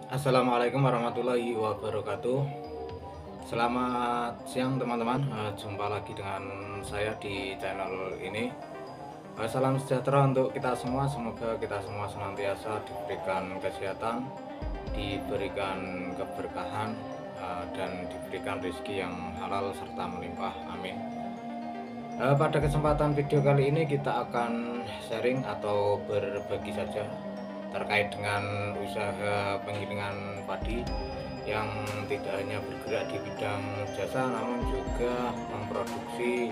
Assalamualaikum warahmatullahi wabarakatuh. Selamat siang teman-teman. Jumpa lagi dengan saya di channel ini. Salam sejahtera untuk kita semua. Semoga kita semua senantiasa diberikan kesehatan, diberikan keberkahan, dan diberikan rezeki yang halal serta melimpah. Amin. Pada kesempatan video kali ini kita akan sharing atau berbagi saja terkait dengan usaha penggilingan padi yang tidak hanya bergerak di bidang jasa namun juga memproduksi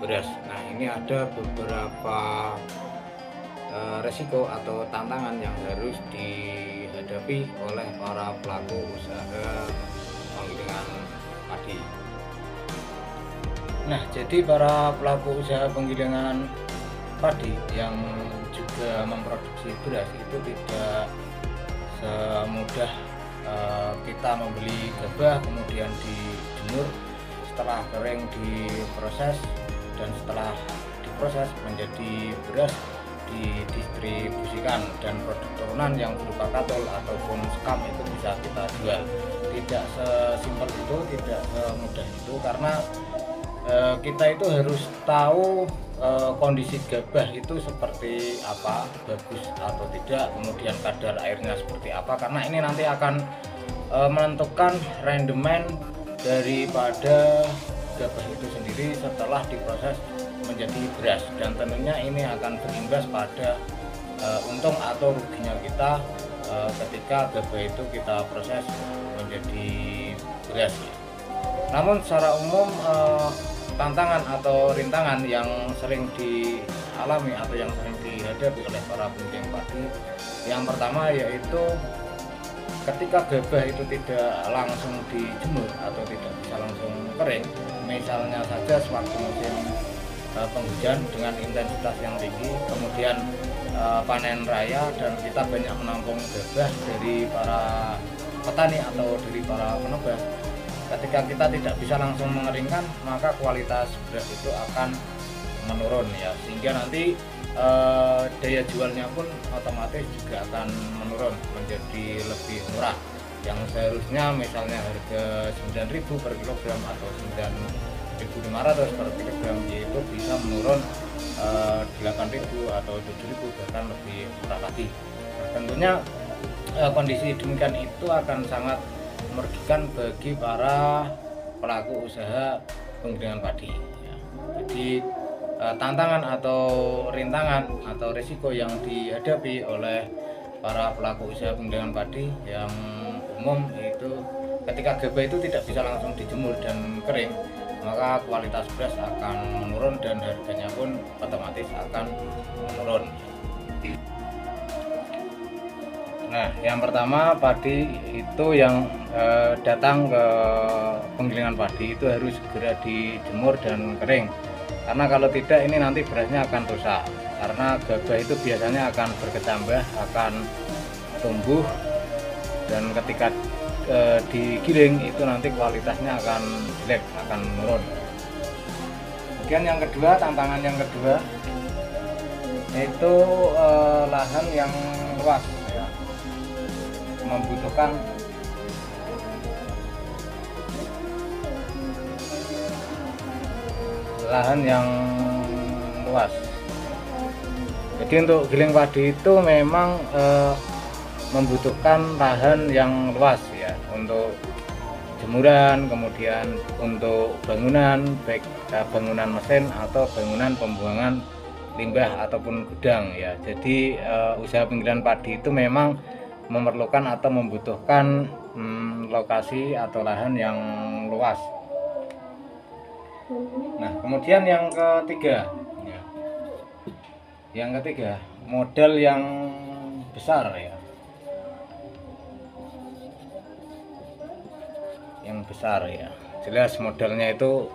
beras. Nah, ini ada beberapa resiko atau tantangan yang harus dihadapi oleh para pelaku usaha penggilingan padi. Nah, jadi para pelaku usaha penggilingan padi yang juga memproduksi beras itu tidak semudah kita membeli gabah kemudian dijemur, setelah kering diproses, dan setelah diproses menjadi beras didistribusikan, dan produk turunan yang berupa katol ataupun sekam itu bisa kita jual. Tidak sesimpel itu, tidak semudah itu, karena kita itu harus tahu kondisi gabah itu seperti apa, bagus atau tidak, kemudian kadar airnya seperti apa, karena ini nanti akan menentukan rendemen daripada gabah itu sendiri setelah diproses menjadi beras, dan tentunya ini akan berimbas pada untung atau ruginya kita ketika gabah itu kita proses menjadi beras. Namun secara umum tantangan atau rintangan yang sering dialami atau yang sering dihadapi oleh para penggiling padi, yang pertama yaitu ketika gabah itu tidak langsung dijemur atau tidak bisa langsung kering, misalnya saja sewaktu musim penghujan dengan intensitas yang tinggi, kemudian panen raya dan kita banyak menampung gabah dari para petani atau dari para penebang. Ketika kita tidak bisa langsung mengeringkan, maka kualitas beras itu akan menurun ya, sehingga nanti daya jualnya pun otomatis juga akan menurun menjadi lebih murah. Yang seharusnya misalnya harga 9.000 per kilogram atau 9.500 per kilogram, yaitu bisa menurun 8.000 atau 7.000, bahkan lebih murah lagi. Nah, tentunya kondisi demikian itu akan sangat merugikan bagi para pelaku usaha penggilingan padi ya. Jadi tantangan atau rintangan atau risiko yang dihadapi oleh para pelaku usaha penggilingan padi yang umum itu ketika gabah itu tidak bisa langsung dijemur dan kering, maka kualitas beras akan menurun dan harganya pun otomatis akan menurun. Nah, yang pertama, padi itu yang datang ke penggilingan padi itu harus segera dijemur dan kering, karena kalau tidak ini nanti berasnya akan rusak, karena gabah itu biasanya akan berkecambah, akan tumbuh, dan ketika digiling itu nanti kualitasnya akan jelek, akan menurun. Kemudian yang kedua, tantangan yang kedua itu lahan yang luas ya, membutuhkan lahan yang luas. Jadi untuk giling padi itu memang membutuhkan lahan yang luas ya, untuk jemuran, kemudian untuk bangunan, baik bangunan mesin atau bangunan pembuangan limbah ataupun gudang ya. Jadi usaha penggilingan padi itu memang memerlukan atau membutuhkan lokasi atau lahan yang luas. Nah, kemudian yang ketiga ya. Yang ketiga, modal yang besar ya. Yang besar ya. Jelas modalnya itu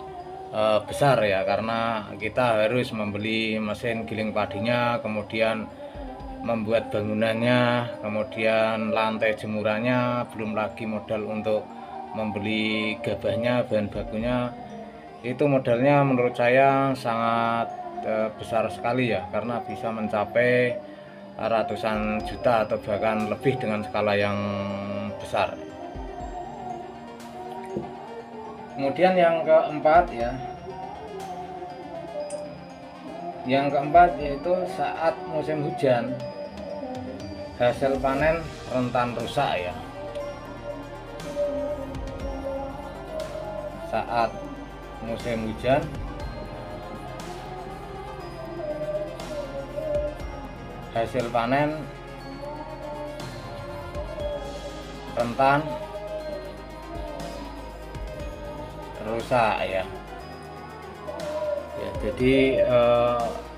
besar ya, karena kita harus membeli mesin giling padinya, kemudian membuat bangunannya, kemudian lantai jemurannya, belum lagi modal untuk membeli gabahnya, bahan bakunya. Itu modalnya menurut saya sangat besar sekali ya, karena bisa mencapai ratusan juta atau bahkan lebih dengan skala yang besar. Kemudian yang keempat ya, yaitu saat musim hujan hasil panen rentan rusak ya. Saat musim hujan hasil panen rentan rusak ya. Jadi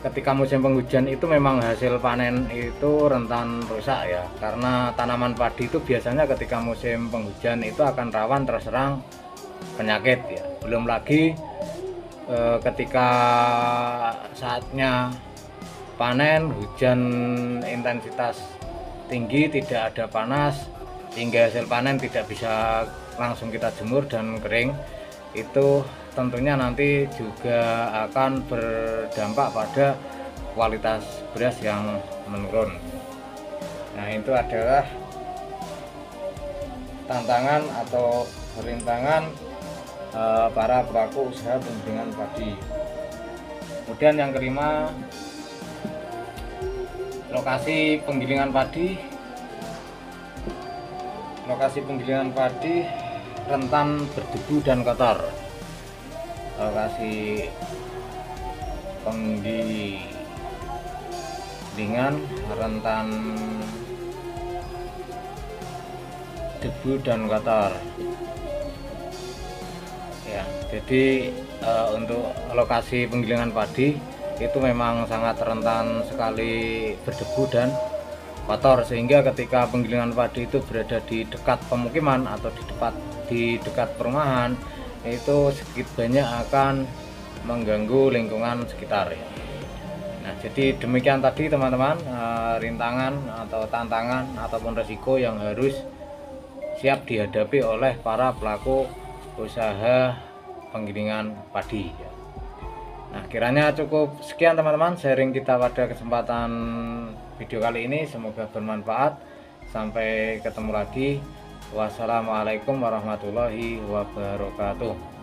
ketika musim penghujan itu memang hasil panen itu rentan rusak ya, karena tanaman padi itu biasanya ketika musim penghujan itu akan rawan terserang penyakit ya. Belum lagi ketika saatnya panen, hujan intensitas tinggi, tidak ada panas, hingga hasil panen tidak bisa langsung kita jemur dan kering, itu tentunya nanti juga akan berdampak pada kualitas beras yang menurun. Nah, itu adalah tantangan atau rintangan para pelaku usaha penggilingan padi. Kemudian yang kelima, lokasi penggilingan padi. Lokasi penggilingan padi rentan berdebu dan kotor. Lokasi penggilingan rentan debu dan kotor ya. Jadi untuk lokasi penggilingan padi itu memang sangat rentan sekali berdebu dan kotor, sehingga ketika penggilingan padi itu berada di dekat pemukiman atau di dekat perumahan, itu sedikit banyak akan mengganggu lingkungan sekitar ya. Nah, jadi demikian tadi teman-teman, rintangan atau tantangan ataupun resiko yang harus siap dihadapi oleh para pelaku usaha penggilingan padi ya. Nah, kiranya cukup sekian teman-teman sharing kita pada kesempatan video kali ini, semoga bermanfaat. Sampai ketemu lagi. Wassalamualaikum warahmatullahi wabarakatuh.